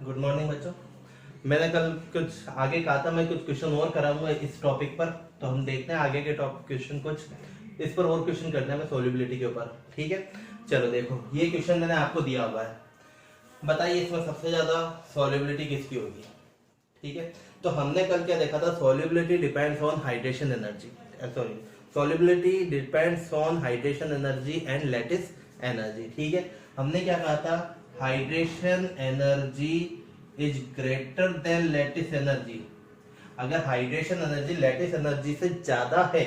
Good morning बच्चों। मैंने कल कुछ आगे कहा था, मैं कुछ क्वेश्चन और कराऊंगा इस टॉपिक पर। तो हम देखते हैं आगे के टॉपिक क्वेश्चन, कुछ इस पर और क्वेश्चन करते हैं मैं सोल्यूबिलिटी के ऊपर। ठीक है, चलो देखो ये क्वेश्चन मैंने आपको दिया हुआ है। बताइए इसमें सबसे ज्यादा सोल्यूबिलिटी किसकी होगी। ठीक है, तो हमने कल क्या देखा था, solubility depends on hydration energy, sorry solubility depends on hydration energy and lattice energy. ठीक है, हमने क्या कहा था, hydration energy is greater then lattice energy. अगर हाइड्रेशन एनर्जी लैटिस एनर्जी से ज्यादा है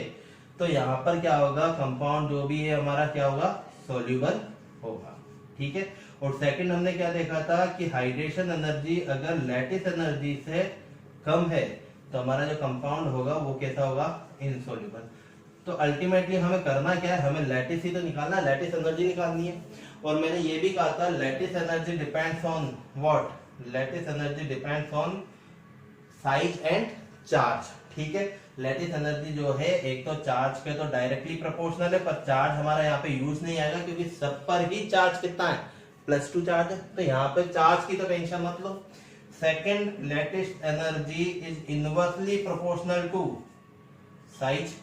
तो यहाँ पर क्या होगा, कंपाउंड जो भी है हमारा क्या होगा, सोल्यूबल होगा। ठीक है, और सेकंड हमने क्या देखा था कि हाइड्रेशन एनर्जी अगर लैटिस एनर्जी से कम है तो हमारा जो कंपाउंड होगा वो कैसा होगा, इनसोल्यूबल। तो अल्टीमेटली हमें करना क्या है, हमें लैटिस ही तो निकालना है, लैटिस एनर्जी निकालनी है। और मैंने ये भी कहा था lattice energy depends on what, lattice energy depends on size and charge. ठीक है, लैटिस एनर्जी जो है एक तो चार्ज के तो डायरेक्टली प्रोपोर्शनल है, पर चार्ज हमारा यहाँ पे यूज नहीं आएगा क्योंकि सब पर ही चार्ज कितना है, +2 चार्ज है, तो यहाँ पे चार्ज की तो टेंशन मत लो। Second, lattice energy is inversely proportional to size.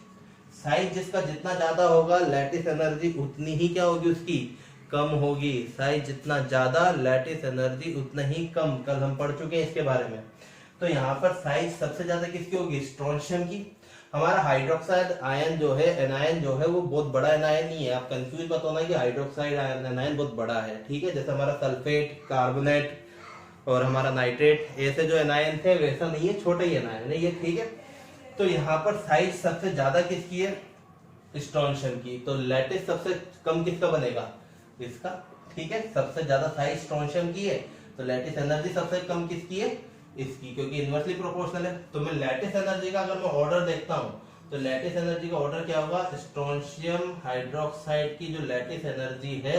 Size जिसका जितना ज्यादा होगा लैटिस एनर्जी उतनी ही क्या होगी, उसकी कम होगी। साइज जितना ज्यादा लैटिस एनर्जी उतना ही कम, कल हम पढ़ चुके हैं इसके बारे में। तो यहाँ पर साइज सबसे ज्यादा किसकी होगी, स्ट्रोंशियम की। हमारा हाइड्रोक्साइड आयन जो है, एनायन जो है वो बहुत बड़ा एनायन नहीं है। आप कंफ्यूज मत होना कि हाइड्रोक्साइड एनायन बहुत बड़ा है। ठीक है, जैसे हमारा सल्फेट, कार्बोनेट और हमारा नाइट्रेट, ऐसे जो एनायन थे वैसा नहीं है, छोटे ही एनायन है ये। ठीक है, तो यहाँ पर साइज सबसे ज्यादा किसकी है, स्ट्रोंशियम की। तो लैटिस सबसे कम किसका बनेगा, इसका। ठीक है, सबसे ज्यादा साइज स्ट्रोंशियम की है तो लैटिस एनर्जी सबसे कम किसकी है, इसकी, क्योंकि इनवर्सली प्रोपोर्शनल है। तो मैं लैटिस एनर्जी का अगर मैं ऑर्डर देखता हूं तो लैटिस एनर्जी का ऑर्डर क्या होगा, स्ट्रोंशियम हाइड्रोक्साइड की जो लैटिस एनर्जी है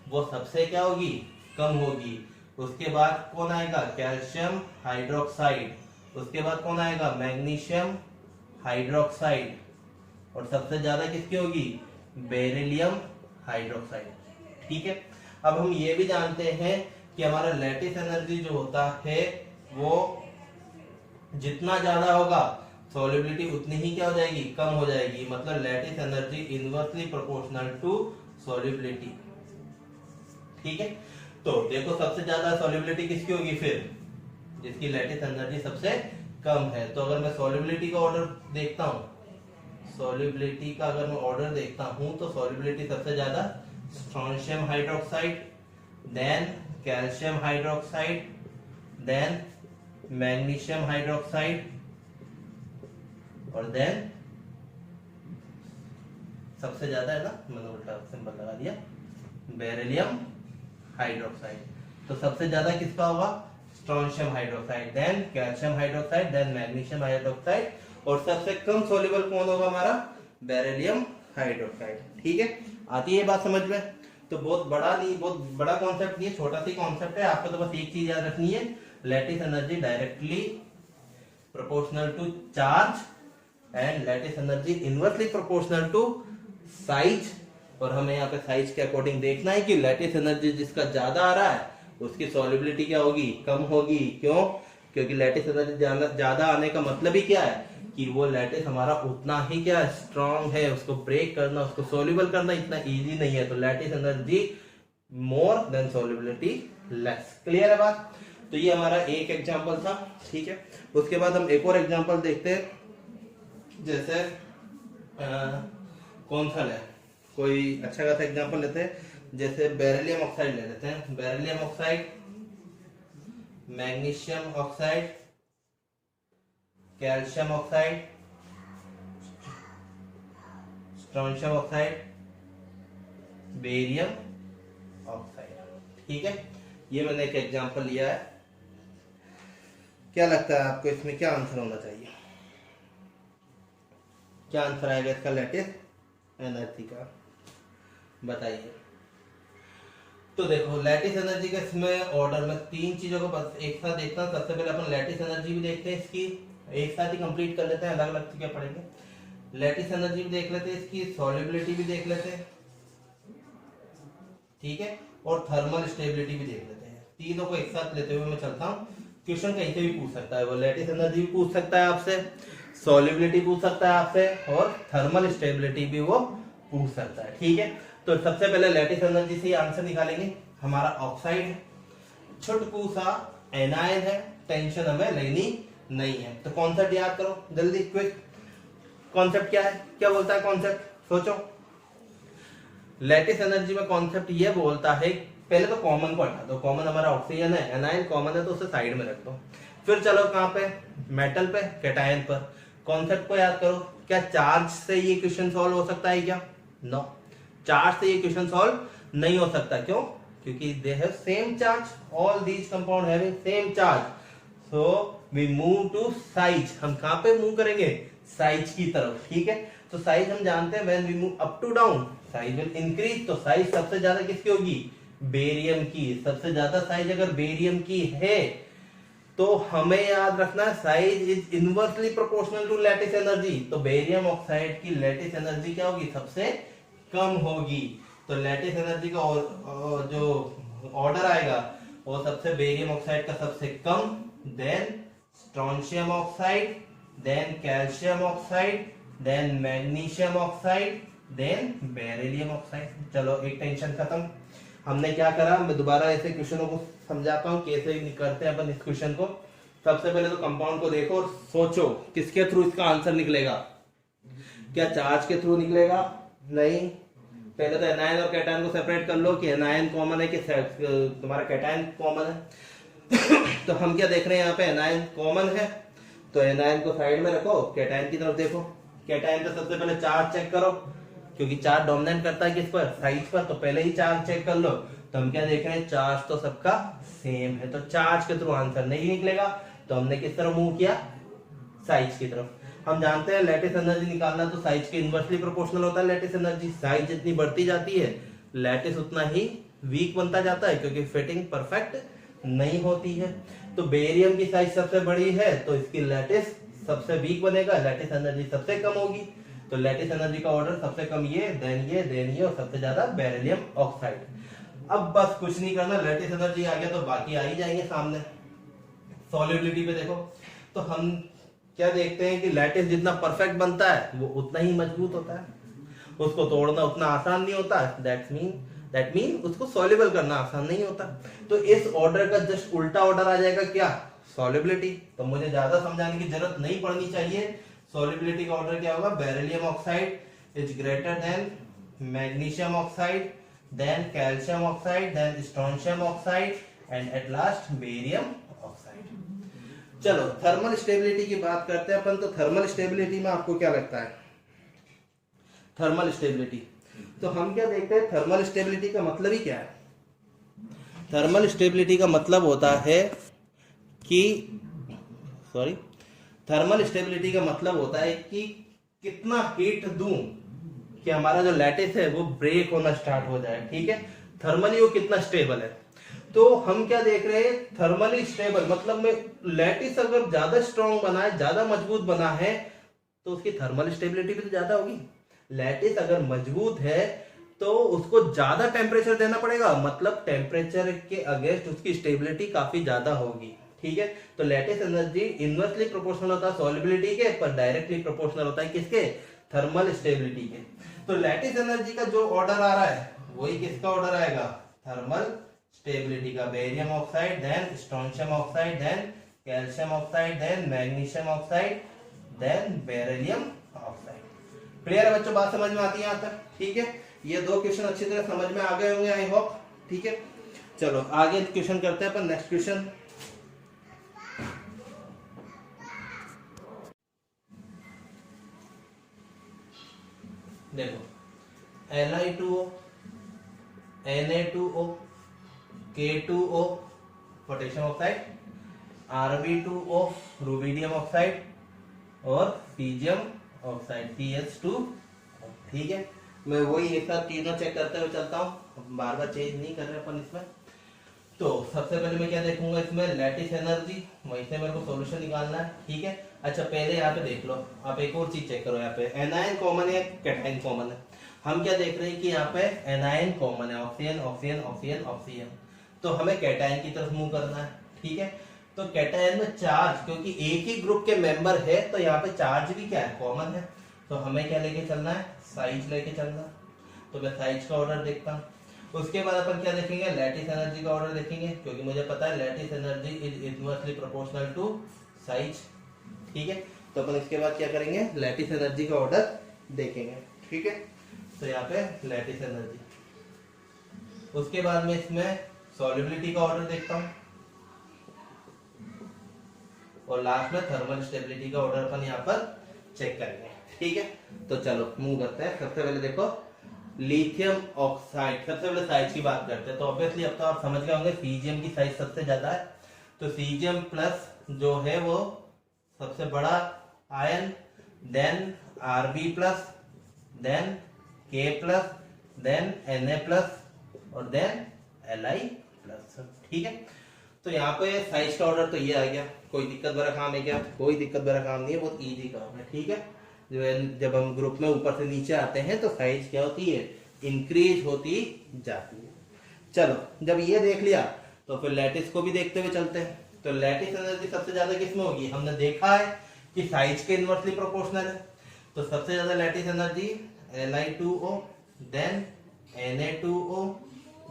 वो सबसे क्या होगी, कम होगी। उसके बाद कौन आएगा, कैल्शियम हाइड्रोक्साइड। उसके बाद कौन आएगा, मैग्नीशियम हाइड्रोक्साइड। और सबसे ज्यादा किसकी होगी, बेरिलियम हाइड्रोक्साइड। ठीक है, अब हम ये भी जानते हैं कि हमारा लैटिस एनर्जी जो होता है वो जितना ज्यादा होगा सॉल्युबिलिटी उतनी ही क्या हो जाएगी, कम हो जाएगी। मतलब lattice energy inversely proportional to solubility. ठीक है, तो देखो सबसे ज्यादा सॉल्युबिलिटी किसकी होगी फिर, जिसकी लैटिस एनर्जी सबसे कम है। तो अगर मैं सॉल्युबिलिटी का ऑर्डर देखता हूं, सॉल्युबिलिटी का अगर मैं ऑर्डर देखता हूं तो सॉल्युबिलिटी सबसे ज्यादा strontium hydroxide, then calcium hydroxide, then magnesium hydroxide और देन सबसे ज्यादा है ना, मैंने उल्टा सिंबल लगा दिया, बेरिलियम हाइड्रोक्साइड। तो सबसे ज्यादा किसका होगा, strontium hydroxide, then calcium hydroxide, then magnesium hydroxide. और सबसे कम सोल्यूबल कौन होगा हमारा, बेरिलियम हाइड्रोक्साइड। ठीक है, आती है बात समझ में। तो बहुत बड़ा नहीं, बहुत बड़ा कॉन्सेप्ट नहीं है, छोटा सी कॉन्सेप्ट है। आपको तो बस एक चीज याद रखनी है, lattice energy directly proportional to charge and lattice energy inversely proportional to size. और हमें यहाँ पे साइज के अकॉर्डिंग देखना है कि लैटिस एनर्जी जिसका ज्यादा आ रहा है उसकी सॉल्युबिलिटी क्या होगी, कम होगी। क्यों, क्योंकि लैटिस एनर्जी ज्यादा आने का मतलब ही क्या है कि वो लैटिस हमारा उतना ही क्या स्ट्रॉन्ग है, उसको ब्रेक करना, उसको सोल्यूबल करना इतना इजी नहीं है। तो lattice energy more than solubility less. Clear है बात। तो ये हमारा एक एग्जांपल था। ठीक है, उसके बाद हम एक और एग्जांपल देखते हैं। जैसे कौन सा ले, कोई अच्छा खासा एग्जांपल लेते हैं। जैसे बेरिलियम ऑक्साइड ले लेते हैं, beryllium oxide, magnesium oxide, calcium oxide, strontium oxide, barium oxide. ठीक है, ये मैंने एक एग्जांपल लिया है। क्या लगता है आपको इसमें क्या आंसर होना चाहिए, क्या आंसर आएगा इसका लैटिस एनर्जी का, बताइए। तो देखो लैटिस एनर्जी का इसमें ऑर्डर में तीन चीजों को बस एक साथ देखता हूं। सबसे पहले अपन लैटिस एनर्जी भी देखते हैं, इसकी एक साथ ही कंप्लीट कर लेते हैं, अलग अलग चीजें पढ़ेंगे। लैटिस एनर्जी भी देख लेते हैं, इसकी सॉल्युबिलिटी भी देख लेते हैं। ठीक है, और थर्मल स्टेबिलिटी भी देख लेते हैं। तीनों को एक साथ लेते हुए मैं चलता हूँ। क्वेश्चन कहीं से भी पूछ सकता है, वो लैटिस एनर्जी भी पूछ सकता है आपसे, सॉल्युबिलिटी पूछ सकता है आपसे, और थर्मल स्टेबिलिटी भी वो पूछ सकता है। ठीक है, तो सबसे पहले लैटिस एनर्जी से आंसर निकालेंगे। हमारा ऑक्साइड है, छुटकू सा एनायन है, टेंशन हमें लेनी नहीं है। तो कॉन्सेप्ट याद करो जल्दी, क्विक। कॉन्सेप्ट क्या है, क्या बोलता है कॉन्सेप्ट, सोचो। लैटिस एनर्जी में कॉन्सेप्ट ये बोलता है, पहले तो कॉमन को हटा दो, कॉमन हमारा ऑक्सीजन है, एनायन कॉमन है तो उसे साइड में रख दो। फिर चलो कहां पे, मेटल पे, कैटायन पर। कॉन्सेप्ट को याद करो। क्या चार्ज से ये क्वेश्चन सॉल्व हो सकता है क्या? नो, चार्ज से ये क्वेश्चन सॉल्व नहीं हो सकता। क्यों? क्योंकि they have same charge, all these compound having same charge, so we move to size. हम कहां पे मूव करेंगे? साइज की तरफ। ठीक है, तो साइज हम जानते हैं, when we move up to down size will increase. तो साइज सबसे ज्यादा किसकी होगी? बेरियम की। सबसे ज्यादा साइज अगर बेरियम की है तो हमें याद रखना है size is inversely proportional to lattice energy. तो बेरियम ऑक्साइड की लैटिस एनर्जी क्या होगी? सबसे कम होगी। तो लैटिस एनर्जी का जो ऑर्डर आएगा वो सबसे बेरियम ऑक्साइड का सबसे कम, then strontium oxide, then calcium oxide, then magnesium oxide, then beryllium oxide. चलो एक टेंशन खत्म। हमने क्या करा, मैं दोबारा ऐसे क्वेश्चनों को समझाता हूँ कैसे करते हैं अपन इस क्वेश्चन को। सबसे पहले तो कंपाउंड को देखो और सोचो किसके थ्रू इसका आंसर निकलेगा। क्या चार्ज के थ्रू निकलेगा? नहीं। पहले तो एनायन और कैटायन को सेपरेट कर लो कि एनायन कॉमन है कि तुम्हारा कैटायन कॉमन है। तो हम क्या देख रहे हैं यहाँ पे, एनायन कॉमन है तो एनायन को साइड में रखो, कैटायन की तरफ देखो। कैटायन का सबसे पहले चार्ज चेक करो, क्योंकि चार्ज डोमिनेट करता है किस पर? साइज पर। तो पहले ही चार्ज चेक कर लो। तो हम क्या देख रहे हैं, चार्ज तो सबका सेम है, तो चार्ज के थ्रू आंसर नहीं निकलेगा। तो हमने किस तरफ मूव किया? साइज की तरफ। हम जानते हैं लैटिस एनर्जी निकालना तो साइज के इनवर्सली प्रोपोर्शनल होता है लैटिस एनर्जी। साइज जितनी बढ़ती जाती है लैटिस उतना ही वीक बनता जाता है, क्योंकि फिटिंग परफेक्ट नहीं होती है। तो बेरियम की साइज सबसे बड़ी है तो इसकी लैटिस सबसे वीक बनेगा, लैटिस एनर्जी सबसे कम होगी। तो लैटिस एनर्जी का ऑर्डर सबसे कम ये, देन ये, देन ये, और सबसे ज्यादा बेरिलियम ऑक्साइड। अब बस कुछ नहीं करना, लैटिस एनर्जी आ गया तो बाकी आ ही जाएंगे सामने। सॉल्युबिलिटी पे देखो, तो हम क्या देखते हैं कि लैटिस जितना परफेक्ट बनता है वो उतना ही मजबूत होता है, उसको तोड़ना उतना आसान नहीं होता। दैट मीन उसको सॉल्युबल करना आसान नहीं होता। तो इस ऑर्डर का जस्ट उल्टा ऑर्डर आ जाएगा क्या? सॉल्युबिलिटी। तो मुझे ज्यादा समझाने की जरूरत नहीं पड़नी चाहिए। सॉल्युबिलिटी का ऑर्डर क्या होगा? Beryllium oxide is greater than magnesium oxide, then calcium oxide, then strontium oxide, and at last barium oxide. चलो थर्मल स्टेबिलिटी की बात करते हैं अपन। तो थर्मल स्टेबिलिटी में आपको क्या लगता है? थर्मल स्टेबिलिटी, तो हम क्या देखते हैं, थर्मल स्टेबिलिटी का मतलब ही क्या है? थर्मल स्टेबिलिटी का मतलब होता है कि थर्मल स्टेबिलिटी का मतलब होता है कि कितना हीट दूं कि हमारा जो लैटिस है वो ब्रेक होना स्टार्ट हो जाए। ठीक है, थर्मली वो कितना स्टेबल है। तो हम क्या देख रहे हैं, थर्मली स्टेबल मतलब में लैटिस अगर ज्यादा स्ट्रॉन्ग बना है, ज्यादा मजबूत बना है, तो उसकी थर्मल स्टेबिलिटी भी तो ज्यादा होगी। लैटिस अगर मजबूत है तो उसको ज्यादा टेम्परेचर देना पड़ेगा, मतलब टेम्परेचर के अगेंस्ट उसकी स्टेबिलिटी काफी ज्यादा होगी। ठीक है, तो लैटिस एनर्जी इनवर्सली प्रोपोर्शनल होता है सॉल्युबिलिटी के, पर डायरेक्टली प्रोपोर्शनल होता है किसके? थर्मल स्टेबिलिटी के। तो लैटिस एनर्जी का जो ऑर्डर आ रहा है वही किसका ऑर्डर आएगा? थर्मल स्टेबिलिटी का। Barium oxide, then strontium oxide, then calcium oxide, then magnesium oxide, then beryllium oxide. Clear है बच्चों, बात समझ में आती है यहाँ तक? ठीक है, ये दो क्वेश्चन अच्छी तरह समझ में आ गए होंगे आई होप। ठीक है, चलो आगे क्वेश्चन करते हैं अपन। नेक्स्ट क्वेश्चन, देखो Li2O, Na2O, K2O potassium oxide, Rb2O rubidium oxide, और सीजियम ऑक्साइड CH2। ठीक है, मैं वही एक साथ तीनों चेक करते हुए चलता हूँ, बार बार चेंज नहीं कर रहे अपन इसमें। तो सबसे पहले मैं क्या देखूंगा इसमें? लैटिस एनर्जी, वहीं से मेरे को सॉल्यूशन निकालना है। ठीक है, अच्छा पहले यहाँ पे देख लो, आप एक और चीज चेक करो। यहाँ पे एनायन कॉमन है, कैटायन कॉमन है। हम क्या देख रहे हैं कि यहाँ पे एनायन कॉमन है, ऑक्सीजन ऑक्सीजन ऑक्सीजन ऑक्सीजन। तो हमें कैटायन की तरफ मूव करना है, ठीक है। तो कैटायन में चार्ज, क्योंकि एक ही ग्रुप के मेंबर है तो यहाँ पे चार्ज भी क्या है, कॉमन है। तो हमें क्या लेके चलना है, साइज लेके चलना। तो मैं साइज का ऑर्डर देखता हूँ। उसके बाद अपन क्या देखेंगे, लैटिस एनर्जी का ऑर्डर देखेंगे, क्योंकि मुझे पता है lattice energy is inversely proportional to size, ठीक है। तो अपन इसके बाद क्या करेंगे, लैटिस एनर्जी का ऑर्डर देखेंगे, ठीक है। तो यहाँ पे लैटिस एनर्जी, उसके बाद में इसमें सॉल्युबिलिटी का ऑर्डर देखता हूँ, और लास्ट में थर्मल स्टेबिलिटी का ऑर्डर अपन यहाँ पर चेक करेंगे, ठीक है। तो चलो मूव करते हैं। सबसे पहले देखो लिथियम ऑक्साइड, सबसे पहले साइज की बात करते हैं। तो ऑब्वियसली अब तो आप समझ गए होंगे सीजियम की साइज सबसे ज्यादा है। तो सीजियम प्लस जो है वो सबसे बड़ा ion, then RB plus, then K plus, then Na plus, और देन Li प्लस, ठीक है। तो यहाँ पे साइज का ऑर्डर तो ये आ गया। कोई दिक्कत भरा काम है क्या? कोई दिक्कत भरा काम नहीं है, बहुत इजी काम है, ठीक है। जो है जब हम ग्रुप में ऊपर से नीचे आते हैं तो साइज क्या होती है, इंक्रीज होती जाती है। चलो जब ये देख लिया तो फिर लैटिस को भी देखते हुए चलते हैं। तो लैटिस एनर्जी सबसे ज्यादा किसमें होगी, हमने देखा है कि साइज के इनवर्सली प्रोपोर्शनल है। तो सबसे ज्यादा lattice energy Li2O, then Na2O,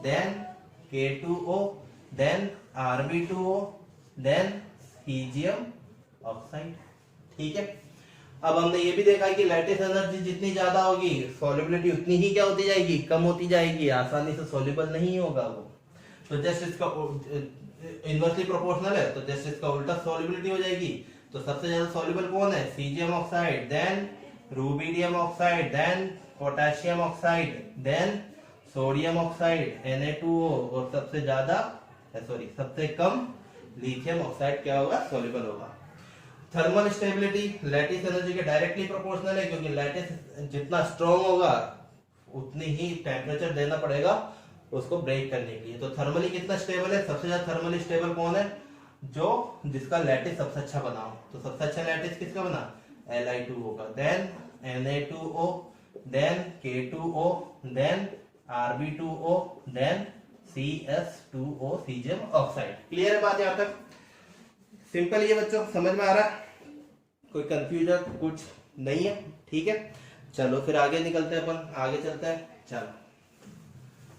then K2O, then Rb2O, then caesium oxide, ठीक है। अब हमने ये भी देखा है कि लैटिस एनर्जी जितनी ज्यादा होगी सॉल्युबिलिटी उतनी ही क्या होती जाएगी, कम होती जाएगी, आसानी से सॉल्युबल नहीं होगा वो। तो जस्ट इसका इनवर्सली प्रोपोर्शनल है तो जस्ट इसका उल्टा सॉल्युबिलिटी हो जाएगी। तो सबसे ज्यादा सॉल्युबल कौन है, caesium oxide, then rubidium oxide, then potassium oxide, then sodium oxide Na2O, और सबसे ज्यादा सबसे कम लिथियम ऑक्साइड क्या होगा, सॉल्युबल होगा। थर्मल स्टेबिलिटी लैटिस एनर्जी के डायरेक्टली प्रोपोर्शनल है, क्योंकि लैटिस जितना स्ट्रॉन्ग होगा उतनी ही टेम्परेचर देना पड़ेगा उसको ब्रेक करने के लिए। तो थर्मली कितना स्टेबल है, सबसे ज्यादा थर्मली स्टेबल कौन है, जो जिसका लैटिस सबसे अच्छा बना हो। तो सबसे अच्छा लैटिस किसका बना, Li2O का, then Na2O, then K2O, then Rb2O, then CS2O, caesium oxide. Clear है बात यहाँ तक, सिंपल ये बच्चों, समझ में आ रहा है, कोई कंफ्यूजन कुछ नहीं है, ठीक है। चलो फिर आगे निकलते हैं अपन, आगे चलते हैं। चलो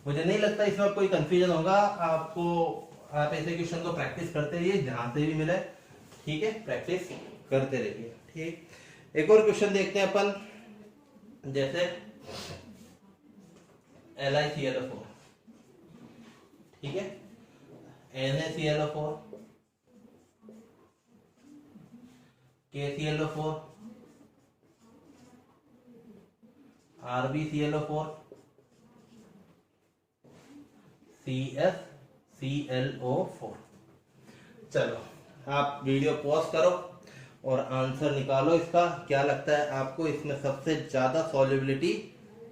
मुझे नहीं लगता इसमें कोई कंफ्यूजन होगा आपको। आप ऐसे क्वेश्चन को प्रैक्टिस करते रहिए जहां से भी मिले, ठीक है, प्रैक्टिस करते रहिए, ठीक। एक और क्वेश्चन देखते हैं अपन, जैसे LiClO4, ठीक है, NaClO4, KClO4, RbClO4, CsClO4। चलो आप वीडियो पॉज करो और आंसर निकालो इसका। क्या लगता है आपको इसमें सबसे ज्यादा सॉल्युबिलिटी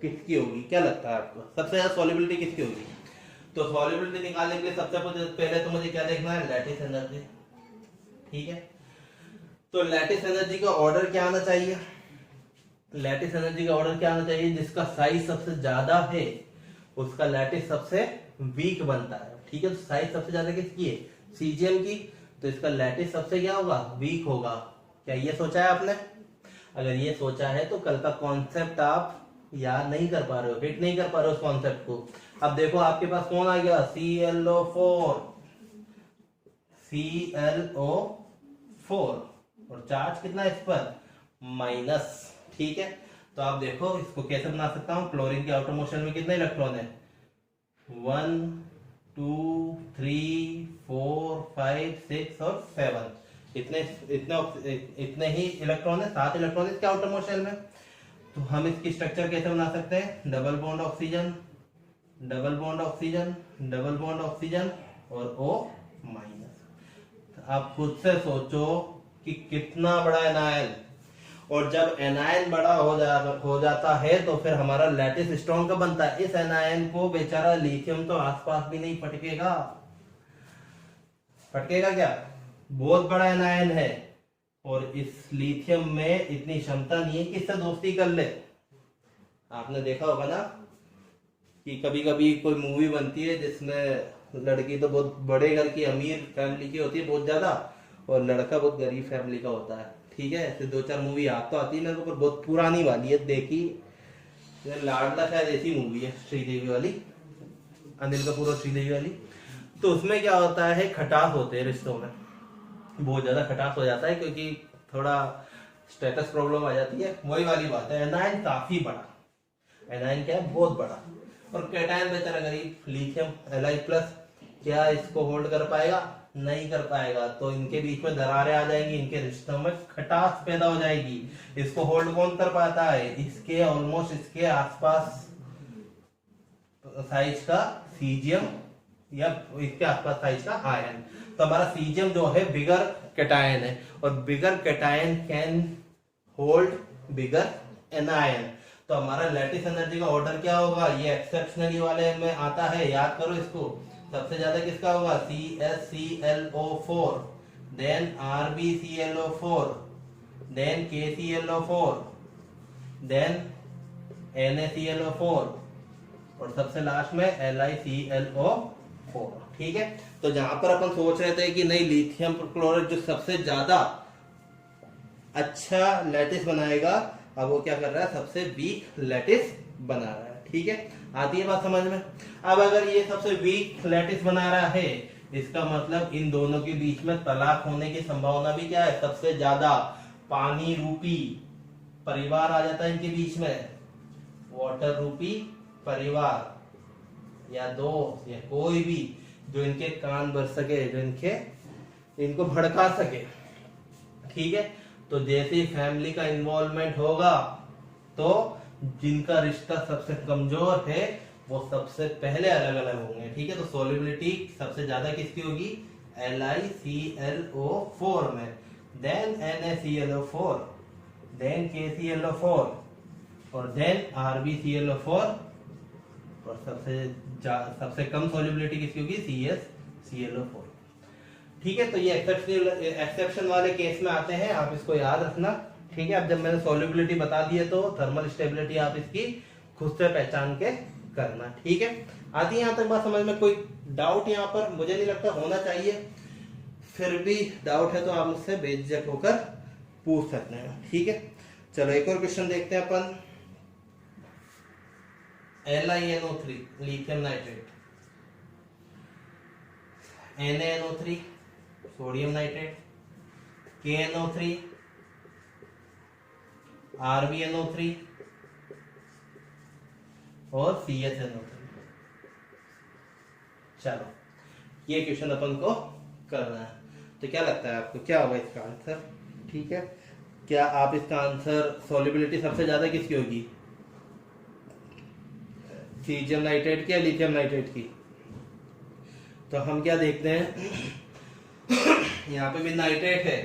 किसकी होगी, क्या लगता है आपको सबसे ज्यादा सॉल्युबिलिटी किसकी होगी? तो सॉल्युबिलिटी निकालने के लिए सबसे पहले तो मुझे क्या देखना है, लैटिस एनर्जी, ठीक है। तो लैटिस एनर्जी का ऑर्डर क्या आना चाहिए, लैटिस एनर्जी का ऑर्डर क्या आना चाहिए, जिसका साइज सबसे ज्यादा है उसका लैटिस सबसे वीक बनता है, ठीक है। तो साइज सबसे ज्यादा किसकी है, सीजियम की, तो इसका लैटिस सबसे क्या होगा, वीक होगा। क्या ये सोचा है आपने? अगर ये सोचा है तो कल का कॉन्सेप्ट आप याद नहीं कर पा रहे हो, फिट नहीं कर पा रहे हो उस कॉन्सेप्ट को। अब देखो आपके पास कौन आ गया, ClO4, और चार्ज कितना है इस पर, माइनस, ठीक है। तो आप देखो इसको कैसे बना सकता हूं, क्लोरीन के आउटर मोशन में कितने इलेक्ट्रॉन है, 1 2 3 4 5 6 और 7, इतने ही इलेक्ट्रॉन है, 7 इलेक्ट्रॉन इसके आउटर मोशन में। तो हम इसकी स्ट्रक्चर कैसे बना सकते हैं, double bond oxygen, double bond oxygen, double bond oxygen और O-। आप खुद से सोचो कि कितना बड़ा एनायन, और जब एनायन बड़ा हो जाता है तो फिर हमारा लैटिस स्ट्रॉन्ग कब बनता है। इस एनायन को बेचारा लिथियम तो आसपास भी नहीं पटकेगा, पटकेगा क्या, बहुत बड़ा एनायन है, और इस लिथियम में इतनी क्षमता नहीं है कि इससे दोस्ती कर ले। आपने देखा होगा ना कि कभी कभी कोई मूवी बनती है जिसमें लड़की तो बहुत बड़े घर की अमीर फैमिली की होती है बहुत ज्यादा, और लड़का बहुत गरीब फैमिली का होता है। ठीक है, ऐसे 2-4 मूवी याद तो आती है मेरे को, पर बहुत पुरानी वाली है, देखी लाडला शायद ऐसी मूवी है, श्रीदेवी वाली, अनिल कपूर और श्रीदेवी वाली। तो उसमें क्या होता है, खटास होते हैं रिश्तों में, बहुत ज्यादा खटास हो जाता है, क्योंकि थोड़ा स्टेटस प्रॉब्लम आ जाती है। वही वाली बात है, एनायन काफी बड़ा, एनायन क्या है, बहुत बड़ा, और कैटायन बेचारा गरीब, लिथियम Li+, क्या इसको होल्ड कर पाएगा, नहीं कर पाएगा। तो इनके बीच में दरारें आ जाएंगी, इनके रिश्तों में खटास पैदा हो जाएगी। इसको होल्ड कौन कर पाता है, इसके ऑलमोस्ट इसके आसपास साइज का सीजियम या इसके आसपास साइज का आयन। तो हमारा सीजियम जो है बिगर कैटायन है, और bigger cation can hold bigger anion. तो हमारा लैटिस एनर्जी का ऑर्डर क्या होगा, ये एक्सेप्शनली वाले में आता है, याद करो इसको। सबसे ज्यादा किसका होगा, CsClO4, then RbClO4, then KClO4, then NaClO4, और सबसे लास्ट में LiClO4। ठीक है, तो जहां पर अपन सोच रहे थे कि नहीं लिथियम क्लोराइड जो सबसे ज्यादा अच्छा लैटिस बनाएगा, अब वो क्या कर रहा है, सबसे वीक लैटिस बना रहा है। ठीक है, आती है बात समझ में। अब अगर ये सबसे वीक लैटिस बना रहा है, इसका मतलब इन दोनों के बीच में तलाक होने की संभावना भी क्या है, सबसे ज्यादा। पानी रूपी परिवार आ जाता है इनके बीच में, वाटर रूपी परिवार या दोस्त या कोई भी जो इनके कान भर सके, जो इनको भड़का सके। ठीक है, तो जैसे ही फैमिली का इन्वॉल्वमेंट होगा, तो जिनका रिश्ता सबसे कमजोर है वो सबसे पहले अलग अलग होंगे। ठीक है, तो सोलिबिलिटी सबसे ज्यादा किसकी होगी, LiClO4 में, देन NaClO4, देन KClO4, और देन RbClO4, और सबसे कम सोलिबिलिटी किसकी होगी, CsClO4। ठीक है, तो ये एक्सेप्शन वाले केस में आते हैं, आप इसको याद रखना। ठीक है, अब जब मैंने सोल्युबिलिटी बता दी है, तो थर्मल स्टेबिलिटी आप इसकी खुद से पहचान के करना। ठीक है, आती है यहाँ तक बात समझ में, कोई डाउट यहाँ पर मुझे नहीं लगता होना चाहिए, फिर भी डाउट है तो आप मुझसे बेझिझक होकर पूछ सकते हैं। ठीक है, चलो एक और क्वेश्चन देखते हैं अपन। LiNO3 lithium nitrate, NaNO3 sodium nitrate, KNO3, RbNO3 और CsNO3। चलो ये क्वेश्चन अपन को करना है, तो क्या लगता है आपको क्या होगा इसका आंसर। ठीक है, क्या आप इसका आंसर, सॉल्युबिलिटी सबसे ज्यादा किसकी होगी, सीजियम नाइट्रेट की या लिथियम नाइट्रेट की। तो हम क्या देखते हैं, यहाँ पे भी नाइट्रेट है,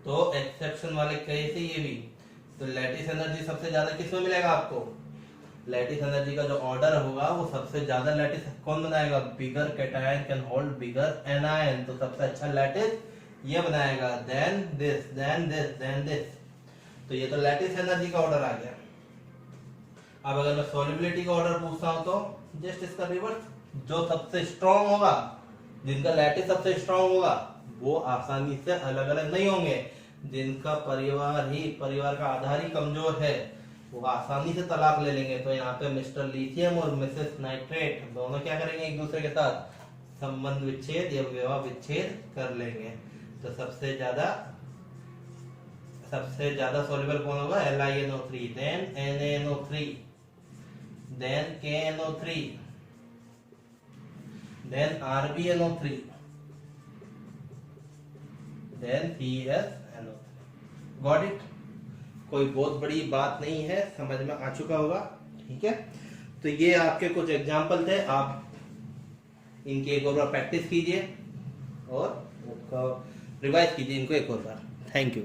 तो एक्सेप्शन वाले केस है ये भी। तो लैटिस एनर्जी सबसे ज्यादा किसमें मिलेगा आपको, लैटिस एनर्जी का जो ऑर्डर होगा वो सबसे ज्यादा लैटिस कौन बनाएगा, bigger cation can hold bigger anion. तो सबसे अच्छा लैटिस ये बनाएगा, then this, then this, then this. तो ये तो लैटिस एनर्जी का ऑर्डर आ गया। अब अगर मैं सॉल्युबिलिटी का ऑर्डर पूछता हूं, तो जस्ट इसका रिवर्स, जो सबसे स्ट्रॉन्ग होगा, जिनका लैटिस सबसे स्ट्रॉन्ग होगा, वो आसानी से अलग अलग नहीं होंगे। जिनका परिवार का आधार ही कमजोर है, वो आसानी से तलाक ले लेंगे। तो यहाँ पे मिस्टर लिथियम और मिसेस नाइट्रेट दोनों क्या करेंगे, एक दूसरे के साथ संबंध विच्छेद या विवाह विच्छेद कर लेंगे। तो सबसे ज्यादा सोल्यूबल कौन होगा, LiNO3, then NaNO3, then KNO3, then RbNO3, then CsNO3। Got it, कोई बहुत बड़ी बात नहीं है, समझ में आ चुका होगा। ठीक है, तो ये आपके कुछ एग्जाम्पल थे, आप इनकी एक और बार प्रैक्टिस कीजिए और रिवाइज कीजिए इनको एक और बार। Thank you.